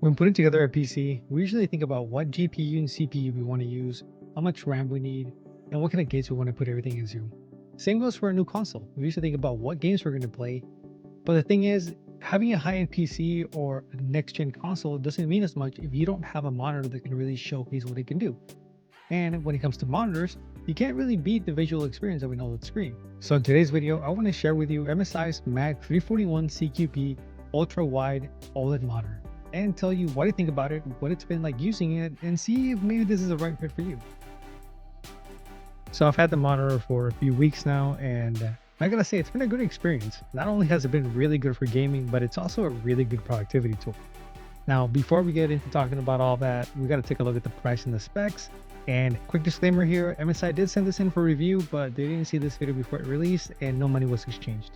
When putting together a PC, we usually think about what GPU and CPU we want to use, how much RAM we need, and what kind of games we want to put everything into. Same goes for a new console. We usually think about what games we're going to play, but the thing is, having a high-end PC or a next-gen console doesn't mean as much if you don't have a monitor that can really showcase what it can do. And when it comes to monitors, you can't really beat the visual experience of an OLED screen. So in today's video, I want to share with you MSI's MAG341CQP ultra-wide OLED monitor and tell you what I think about it, what it's been like using it, and see if maybe this is the right fit for you. So I've had the monitor for a few weeks now, and I gotta say it's been a good experience. Not only has it been really good for gaming, but it's also a really good productivity tool. Now, before we get into talking about all that, we gotta take a look at the price and the specs. And quick disclaimer here, MSI did send this in for review, but they didn't see this video before it released and no money was exchanged.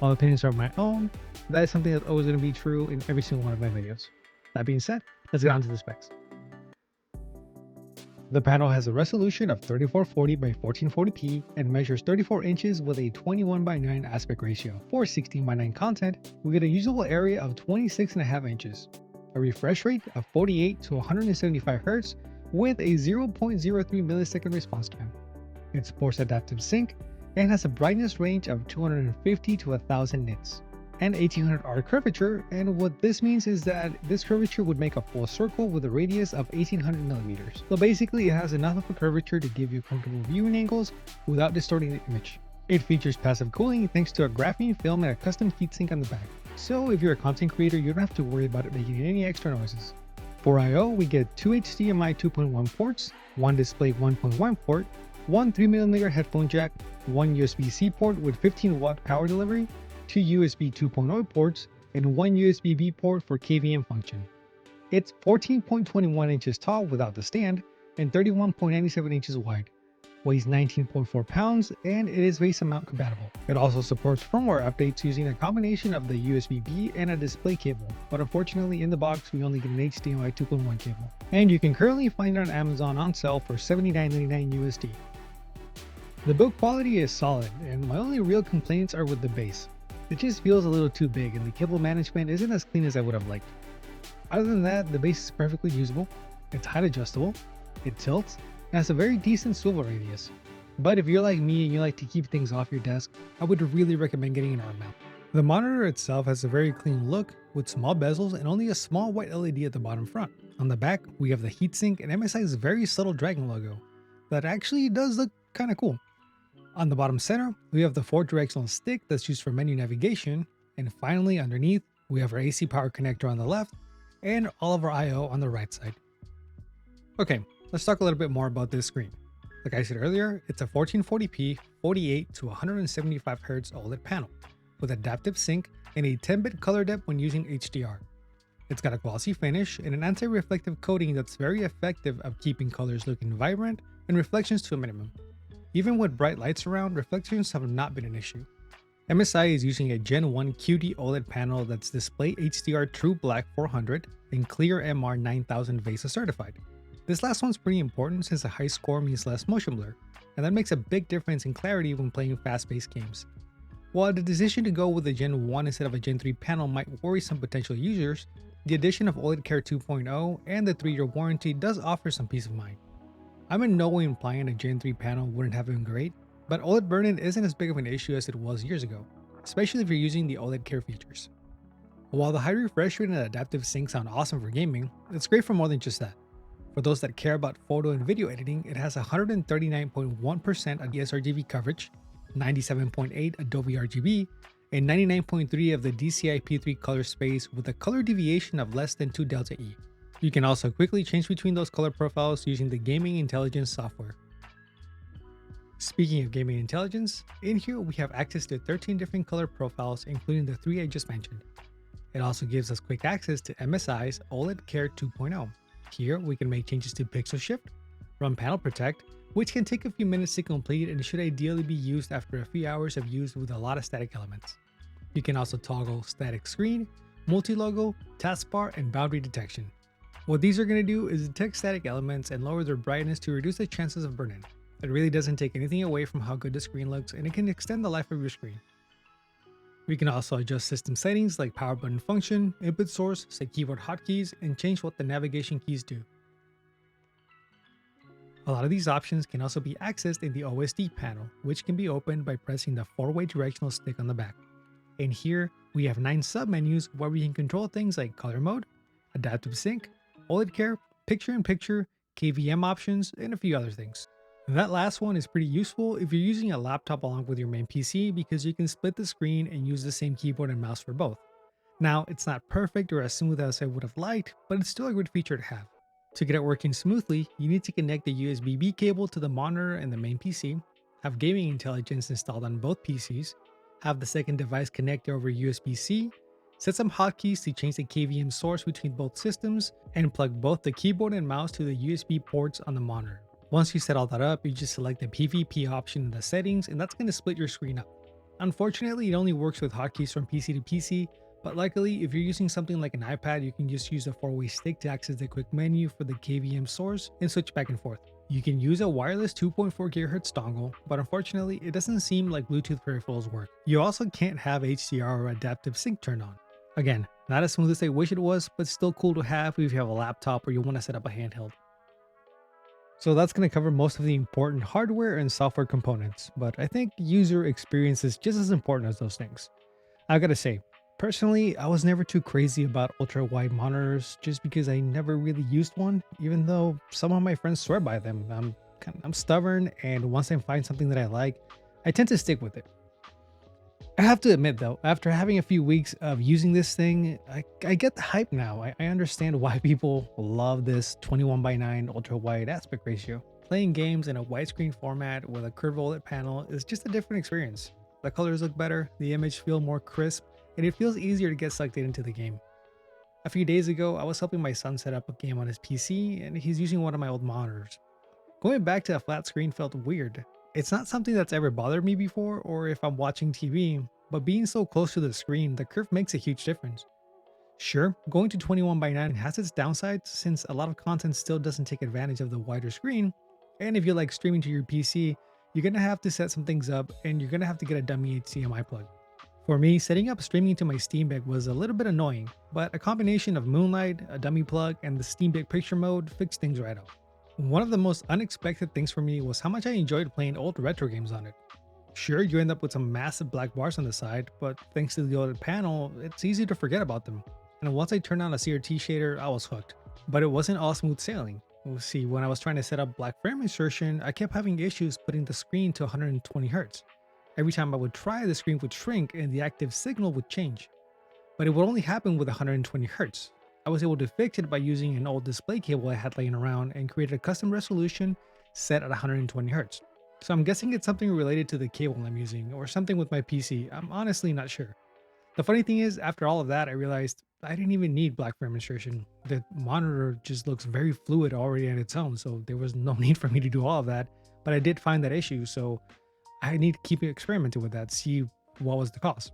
All opinions are my own. That is something that's always gonna be true in every single one of my videos. That being said, let's get on to the specs. The panel has a resolution of 3440 by 1440p and measures 34 inches with a 21:9 aspect ratio. For 16:9 content, we get a usable area of 26.5 inches, a refresh rate of 48 to 175 Hz with a 0.03 millisecond response time. It supports adaptive sync and has a brightness range of 250 to 1000 nits and 1800R curvature, and what this means is that this curvature would make a full circle with a radius of 1800 millimeters. So basically it has enough of a curvature to give you comfortable viewing angles without distorting the image. It features passive cooling thanks to a graphene film and a custom heatsink on the back. So if you're a content creator, you don't have to worry about it making any extra noises. For I/O, we get two HDMI 2.1 ports, one display 1.1 port, one 3mm headphone jack, one USB-C port with 15-watt power delivery, two USB 2.0 ports, and one USB-B port for KVM function. It's 14.21 inches tall without the stand and 31.97 inches wide, weighs 19.4 pounds, and it is base mount compatible. It also supports firmware updates using a combination of the USB-B and a display cable, but unfortunately in the box we only get an HDMI 2.1 cable. And you can currently find it on Amazon on sale for $79.99 USD. The build quality is solid, and my only real complaints are with the base. It just feels a little too big and the cable management isn't as clean as I would have liked. Other than that, the base is perfectly usable, it's height adjustable, it tilts, and has a very decent swivel radius. But if you're like me and you like to keep things off your desk, I would really recommend getting an arm mount. The monitor itself has a very clean look with small bezels and only a small white LED at the bottom front. On the back, we have the heatsink and MSI's very subtle dragon logo that actually does look kinda cool. On the bottom center, we have the 4-directional stick that's used for menu navigation, and finally underneath, we have our AC power connector on the left and all of our I/O on the right side. Okay, let's talk a little bit more about this screen. Like I said earlier, it's a 1440p 48 to 175 Hz OLED panel with adaptive sync and a 10-bit color depth when using HDR. It's got a glossy finish and an anti-reflective coating that's very effective at keeping colors looking vibrant and reflections to a minimum. Even with bright lights around, reflections have not been an issue. MSI is using a Gen 1 QD OLED panel that's Display HDR True Black 400 and Clear MR 9000 VESA certified. This last one's pretty important since a high score means less motion blur, and that makes a big difference in clarity when playing fast-paced games. While the decision to go with a Gen 1 instead of a Gen 3 panel might worry some potential users, the addition of OLED Care 2.0 and the 3-year warranty does offer some peace of mind. I'm in no way implying a Gen 3 panel wouldn't have been great, but OLED burn-in isn't as big of an issue as it was years ago, especially if you're using the OLED Care features. While the high refresh rate and adaptive sync sound awesome for gaming, it's great for more than just that. For those that care about photo and video editing, it has 139.1% of the sRGB coverage, 97.8% Adobe RGB, and 99.3% of the DCI P3 color space with a color deviation of less than 2 delta E. You can also quickly change between those color profiles using the Gaming Intelligence software. Speaking of gaming intelligence, in here we have access to 13 different color profiles including the 3 I just mentioned. It also gives us quick access to MSI's OLED Care 2.0. Here we can make changes to pixel shift, run panel protect, which can take a few minutes to complete and should ideally be used after a few hours of use with a lot of static elements. You can also toggle static screen, multi-logo, taskbar, and boundary detection. What these are going to do is detect static elements and lower their brightness to reduce the chances of burn-in. It really doesn't take anything away from how good the screen looks, and it can extend the life of your screen. We can also adjust system settings like power button function, input source, set keyboard hotkeys, and change what the navigation keys do. A lot of these options can also be accessed in the OSD panel, which can be opened by pressing the 4-way directional stick on the back. In here, we have 9 submenus where we can control things like color mode, adaptive sync, OLED care, picture-in-picture, KVM options, and a few other things. That last one is pretty useful if you're using a laptop along with your main PC because you can split the screen and use the same keyboard and mouse for both. Now, it's not perfect or as smooth as I would have liked, but it's still a good feature to have. To get it working smoothly, you need to connect the USB-B cable to the monitor and the main PC, have gaming intelligence installed on both PCs, have the second device connect over USB-C, set some hotkeys to change the KVM source between both systems, and plug both the keyboard and mouse to the USB ports on the monitor. Once you set all that up, you just select the PvP option in the settings, and that's going to split your screen up. Unfortunately, it only works with hotkeys from PC to PC, but luckily, if you're using something like an iPad, you can just use a 4-way stick to access the quick menu for the KVM source and switch back and forth. You can use a wireless 2.4 GHz dongle, but unfortunately, it doesn't seem like Bluetooth peripherals work. You also can't have HDR or adaptive sync turned on. Again, not as smooth as I wish it was, but still cool to have if you have a laptop or you want to set up a handheld. So that's going to cover most of the important hardware and software components, but I think user experience is just as important as those things. I gotta say, personally, I was never too crazy about ultra wide monitors just because I never really used one, even though some of my friends swear by them. I'm stubborn, and once I find something that I like, I tend to stick with it. I have to admit though, after having a few weeks of using this thing, I get the hype now. I understand why people love this 21:9 ultra wide aspect ratio. Playing games in a widescreen format with a curved OLED panel is just a different experience. The colors look better, the image feels more crisp, and it feels easier to get sucked into the game. A few days ago, I was helping my son set up a game on his PC, and he's using one of my old monitors. Going back to a flat screen felt weird. It's not something that's ever bothered me before, or if I'm watching TV, but being so close to the screen, the curve makes a huge difference. Sure, going to 21:9 has its downsides since a lot of content still doesn't take advantage of the wider screen, and if you like streaming to your PC, you're gonna have to set some things up and you're gonna have to get a dummy HDMI plug. For me, setting up streaming to my Steam Deck was a little bit annoying, but a combination of Moonlight, a dummy plug, and the Steam Deck picture mode fixed things right up. One of the most unexpected things for me was how much I enjoyed playing old retro games on it. Sure, you end up with some massive black bars on the side, but thanks to the OLED panel, it's easy to forget about them. And once I turned on a CRT shader, I was hooked. But it wasn't all smooth sailing. See, when I was trying to set up black frame insertion, I kept having issues putting the screen to 120 Hz. Every time I would try, the screen would shrink and the active signal would change. But it would only happen with 120 Hz. I was able to fix it by using an old display cable I had laying around and created a custom resolution set at 120 Hz. So I'm guessing it's something related to the cable I'm using or something with my PC. I'm honestly not sure. The funny thing is, after all of that, I realized I didn't even need black frame insertion. The monitor just looks very fluid already on its own, so there was no need for me to do all of that. But I did find that issue, so I need to keep experimenting with that, see what was the cause.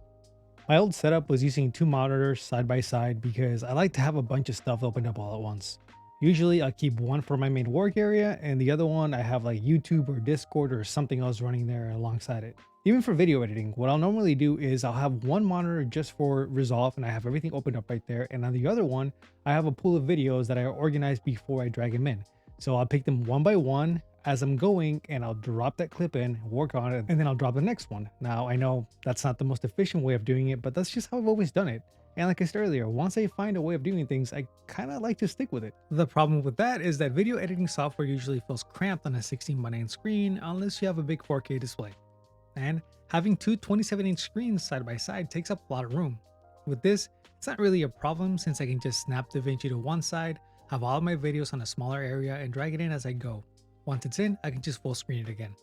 My old setup was using 2 monitors side by side because I like to have a bunch of stuff opened up all at once. Usually I'll keep one for my main work area and the other one I have like YouTube or Discord or something else running there alongside it. Even for video editing, what I'll normally do is I'll have one monitor just for Resolve and I have everything opened up right there, and on the other one I have a pool of videos that I organize before I drag them in. So I'll pick them one by one as I'm going and I'll drop that clip in, work on it, and then I'll drop the next one. Now I know that's not the most efficient way of doing it, but that's just how I've always done it. And like I said earlier, once I find a way of doing things, I kind of like to stick with it. The problem with that is that video editing software usually feels cramped on a 16:9 screen unless you have a big 4K display. And having two 27-inch screens side by side takes up a lot of room. With this, it's not really a problem since I can just snap DaVinci to one side, have all of my videos on a smaller area, and drag it in as I go. Once it's in, I can just full screen it again.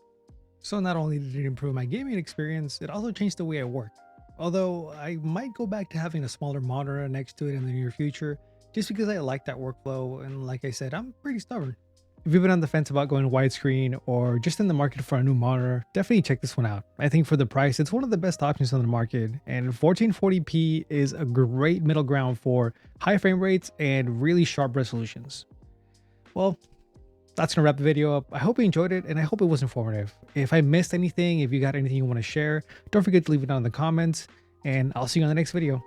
So not only did it improve my gaming experience, it also changed the way I work. Although I might go back to having a smaller monitor next to it in the near future, just because I like that workflow, and like I said, I'm pretty stubborn. If you've been on the fence about going widescreen or just in the market for a new monitor, definitely check this one out. I think for the price, it's one of the best options on the market, and 1440p is a great middle ground for high frame rates and really sharp resolutions. Well, that's gonna wrap the video up. I hope you enjoyed it and I hope it was informative. If I missed anything, if you got anything you want to share, don't forget to leave it down in the comments. and I'll see you on the next video.